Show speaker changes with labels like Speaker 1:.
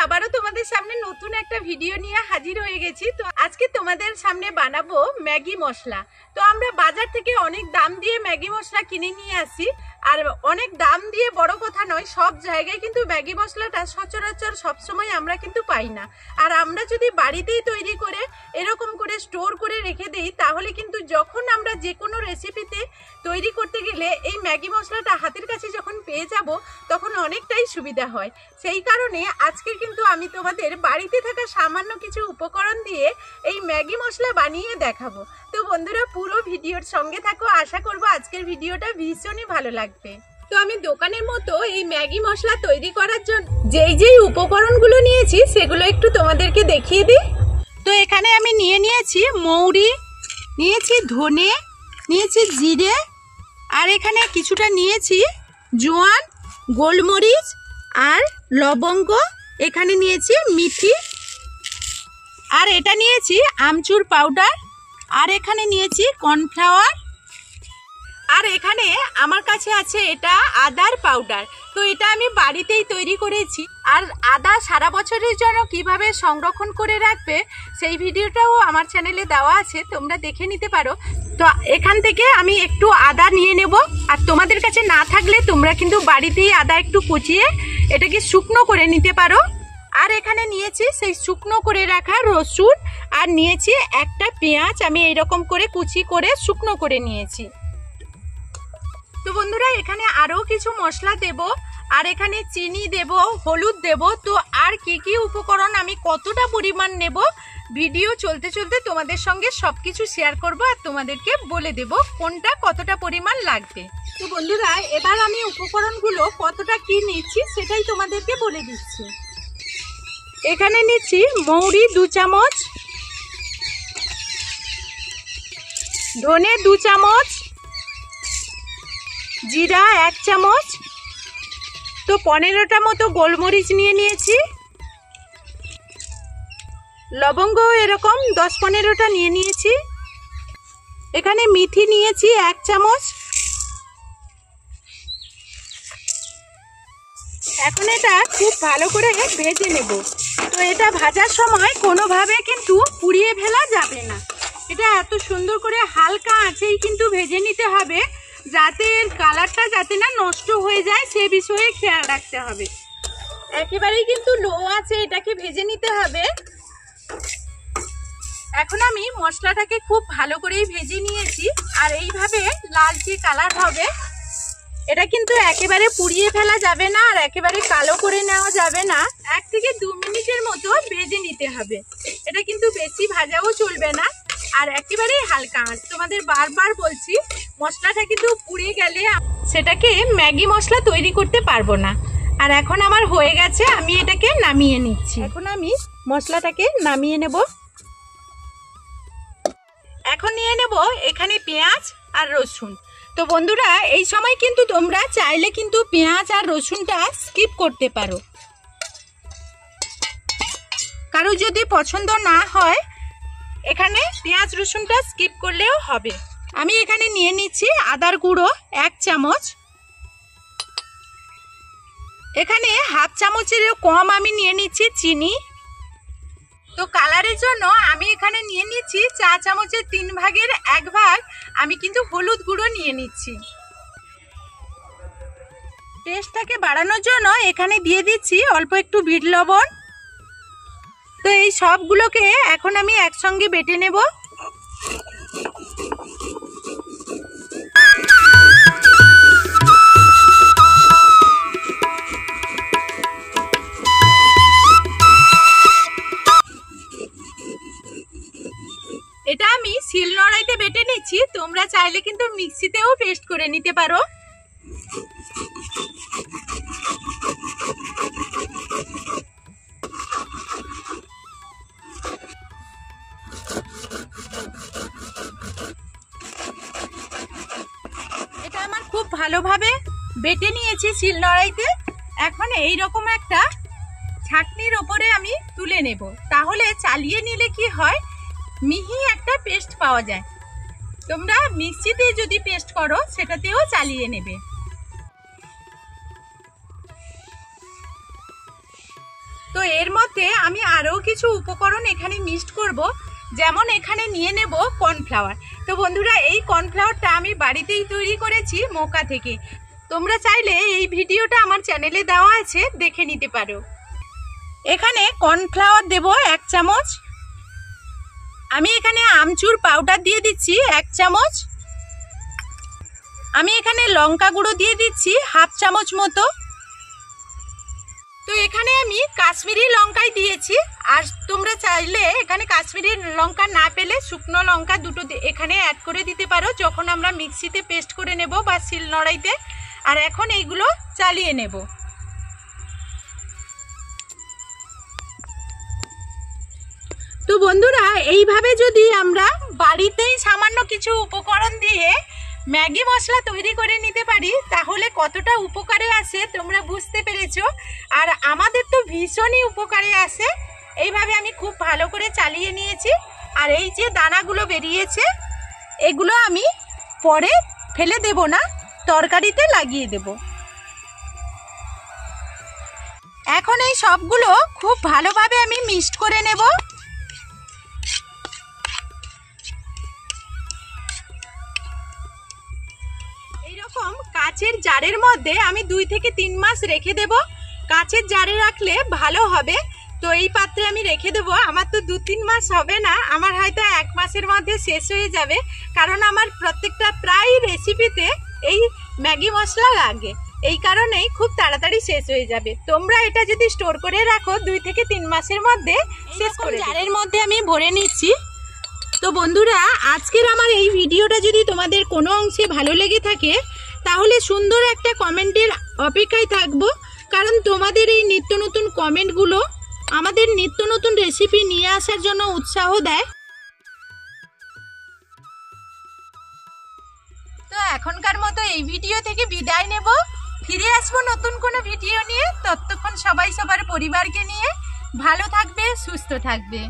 Speaker 1: আবারও তোমাদের সামনে নতুন একটা ভিডিও নিয়ে হাজির হয়ে গেছি। তো আজকে তোমাদের সামনে বানাবো ম্যাগি মশলা। তো আমরা বাজার থেকে অনেক দাম দিয়ে ম্যাগি মশলা কিনে নিয়ে আসি, আর অনেক দাম দিয়ে বড় কথা নয়, সব জায়গায় কিন্তু ম্যাগি মশলাটা সচরাচর সবসময় আমরা কিন্তু পাই না। আর আমরা যদি বাড়িতেই তৈরি করে এরকম করে স্টোর করে রেখে দিই, তাহলে কিন্তু যখন আমরা যে কোনো রেসিপিতে তৈরি করতে গেলে এই ম্যাগি মশলাটা হাতের কাছে যখন পেয়ে যাব, তখন অনেকটাই সুবিধা হয়। সেই কারণে আজকে কিন্তু আমি তোমাদের বাড়িতে থাকা সামান্য কিছু উপকরণ দিয়ে এই ম্যাগি মশলা বানিয়ে দেখাবো। তো বন্ধুরা, পুরো ভিডিওর সঙ্গে থাকো, আশা করব আজকের ভিডিওটা ভীষণই ভালো লাগবে। তো আমি দোকানের মতো এই ম্যাগি মশলা তৈরি করার জন্য যেই উপকরণগুলো নিয়েছি সেগুলো একটু তোমাদেরকে দেখিয়ে দিই। তো এখানে আমি নিয়েছি মৌরি, নিয়েছি ধনে, নিয়েছি জিরে, আর এখানে কিছুটা নিয়েছি জোয়ান, গোলমরিচ আর লবঙ্গ, এখানে নিয়েছি মিথি, আর এটা নিয়েছি আমচুর পাউডার, আর এখানে নিয়েছি কর্নফ্লাওয়ার, আর এখানে আমার কাছে আছে এটা আদার পাউডার। তো এটা আমি বাড়িতেই তৈরি করেছি। আর আদা সারা বছরের জন্য কিভাবে সংরক্ষণ করে রাখবে সেই ভিডিওটাও আমার চ্যানেলে দেওয়া আছে, তোমরা দেখে নিতে পারো। তো এখান থেকে আমি একটু আদা নিয়ে নেব, আর তোমাদের কাছে না থাকলে তোমরা কিন্তু বাড়িতেই আদা একটু কুচিয়ে এটাকে শুকনো করে নিতে পারো। আর এখানে নিয়েছি সেই শুকনো করে রাখা রসুন, আর নিয়েছি একটা পেঁয়াজ, আমি এইরকম করে কুচি করে শুকনো করে নিয়েছি। তো বন্ধুরা, এখানে আরও কিছু মশলা দেব, আর এখানে চিনি দেব, হলুদ দেব। তো আর কি উপকরণ আমি কতটা পরিমাণ নেব, ভিডিও চলতে চলতে তোমাদের সঙ্গে সবকিছু শেয়ার করব, আর তোমাদেরকে বলে দেব কোনটা কতটা পরিমাণ লাগবে। তো বন্ধুরা, এবার আমি উপকরণগুলো কতটা কি নিচ্ছি সেটাই তোমাদেরকে বলে দিচ্ছি। এখানে নিচ্ছি মৌরি 2 চামচ, ধনে 2 চামচ, জিরা 1 চামচ, তো 15টা মতো গোলমরিচ নিয়েছি, লবঙ্গ এরকম 10-15টা নিয়েছি, এখানে মিথি নিয়েছি 1 চামচ। এখন এটা খুব ভালো করে ভেজে নেব। তো এটা ভাজার সময় কোনোভাবে কিন্তু পুড়িয়ে ফেলা যাবে না, এটা এত সুন্দর করে হালকা আঁচেই কিন্তু ভেজে নিতে হবে, যাতে এর কালারটা যাতে না নষ্ট হয়ে যায় সে বিষয়ে খেয়াল রাখতে হবে। একেবারেই কিন্তু লো আছে এটাকে ভেজে নিতে হবে। এখন আমি মশলাটাকে খুব ভালো করেই ভেজে নিয়েছি, আর এইভাবে লালচে কালার হবে। এটা কিন্তু একেবারে পুড়িয়ে ফেলা যাবে না, আর একেবারে কালো করে নেওয়া যাবে না। 1 থেকে 2 মিনিটের মতো ভেজে নিতে হবে। এটা কিন্তু বেশি ভাজাও চলবে না, আর একেবারেই হালকা আঁচ। তোমাদের বারবার বলছি, মশলাটা কিন্তু পুড়ে গেলে সেটাকে ম্যাগি মশলা তৈরি করতে পারবো না। আর এখন আমার হয়ে গেছে, আমি এটাকে নামিয়ে নিচ্ছি। এখন আমি মশলাটাকে নামিয়ে নেব। এখন নিয়ে নেব এখানে পেঁয়াজ আর রসুন। তো বন্ধুরা, এই সময় কিন্তু তোমরা চাইলে কিন্তু পেঁয়াজ আর রসুনটা স্কিপ করতে পারো, কারো যদি পছন্দ না হয় এখানে পেঁয়াজ রসুনটা স্কিপ করলেও হবে। আমি এখানে নিয়ে নিচ্ছি আদার গুঁড়ো 1 চামচ, এখানে হাফ চামচেরও কম আমি নিয়ে নিচ্ছি চিনি। তো কালারের জন্য আমি এখানে নিয়ে নিচ্ছি 4 চামচের 3 ভাগের 1 ভাগ আমি কিন্তু হলুদ গুঁড়ো নিয়ে নিচ্ছি। টেস্টটাকে বাড়ানোর জন্য এখানে দিয়ে দিচ্ছি অল্প একটু বিট লবণ। তো এই সবগুলোকে এখন আমি একসঙ্গে বেটে নেব। এটা আমি শিলনোড়াইতে বেটে নিচ্ছি, তোমরা চাইলে কিন্তু মিক্সিতেও পেস্ট করে নিতে পারো। এটা আমার খুব ভালোভাবে বেটে নিয়েছি শিলনোড়াইতে। এখন এইরকম একটা ছাঁকনির ওপরে আমি তুলে নেব, তাহলে চালিয়ে নিলে কি হয়, মিহি একটা পেস্ট পাওয়া যায়। তোমরা মিক্সিতে যদি পেস্ট করো সেটাতেও চালিয়ে নেবে। তো তো এর মধ্যে আমি আরও কিছু উপকরণ এখানে মিক্সড করব, যেমন এখানে নিয়ে নেব কর্নফ্লাওয়ার। তো বন্ধুরা, এই কর্নফ্লাওয়ারটা আমি বাড়িতেই তৈরি করেছি মৌকা থেকে। তোমরা চাইলে এই ভিডিওটা আমার চ্যানেলে দেওয়া আছে, দেখে নিতে পারো। এখানে কর্নফ্লাওয়ার দেব 1 চামচ। আমি এখানে আমচুর পাউডার দিয়ে দিচ্ছি 1 চামচ। আমি এখানে লঙ্কা গুঁড়ো দিয়ে দিচ্ছি 1/2 চামচ মতো। তো এখানে আমি কাশ্মীরি লঙ্কাই দিয়েছি, আর তোমরা চাইলে এখানে কাশ্মীরি লঙ্কা না পেলে শুকনো লঙ্কা দুটো এখানে অ্যাড করে দিতে পারো, যখন আমরা মিক্সিতে পেস্ট করে নেব বা শিলনোড়াইতে। আর এখন এইগুলো চালিয়ে নেব। তো বন্ধুরা, এইভাবে যদি আমরা বাড়িতেই সামান্য কিছু উপকরণ দিয়ে ম্যাগি মশলা তৈরি করে নিতে পারি, তাহলে কতটা উপকারে আসে তোমরা বুঝতে পেরেছো। আর আমাদের তো ভীষণই উপকারে আসে। এইভাবে আমি খুব ভালো করে চালিয়ে নিয়েছি। আর এই যে দানাগুলো বেরিয়েছে, এগুলো আমি পরে ফেলে দেব না, তরকারিতে লাগিয়ে দেব। এখন এই সবগুলো খুব ভালোভাবে আমি মিক্সড করে নেব। এইরকম কাচের জারের মধ্যে আমি 2 থেকে 3 মাস রেখে দেব। কাচের জারে রাখলে ভালো হবে। তো এই পাত্রে আমি রেখে দেব। আমার তো 2-3 মাস হবে না, আমার হয়তো 1 মাসের মধ্যে শেষ হয়ে যাবে, কারণ আমার প্রত্যেকটা প্রায় রেসিপিতে এই ম্যাগি মশলা লাগে। এই কারণেই খুব তাড়াতাড়ি শেষ হয়ে যাবে। তোমরা এটা যদি স্টোর করে রাখো 2 থেকে 3 মাসের মধ্যে শেষ করে। জারের মধ্যে আমি ভরে নিচ্ছি। তো বন্ধুরা, আজকের আমার এই ভিডিওটা যদি তোমাদের কোনো অংশে ভালো লেগে থাকে, তাহলে সুন্দর একটা কমেন্টের অপেক্ষায় থাকবো, কারণ তোমাদের এই নিত্য নতুন কমেন্টগুলো আমাদের নিত্য নতুন রেসিপি নিয়ে আসার জন্য উৎসাহ দেয়। তো এখনকার মতো এই ভিডিও থেকে বিদায় নেব। ফিরে আসবো নতুন কোনো ভিডিও নিয়ে। ততক্ষণ সবাই সবার পরিবারকে নিয়ে ভালো থাকবে, সুস্থ থাকবে।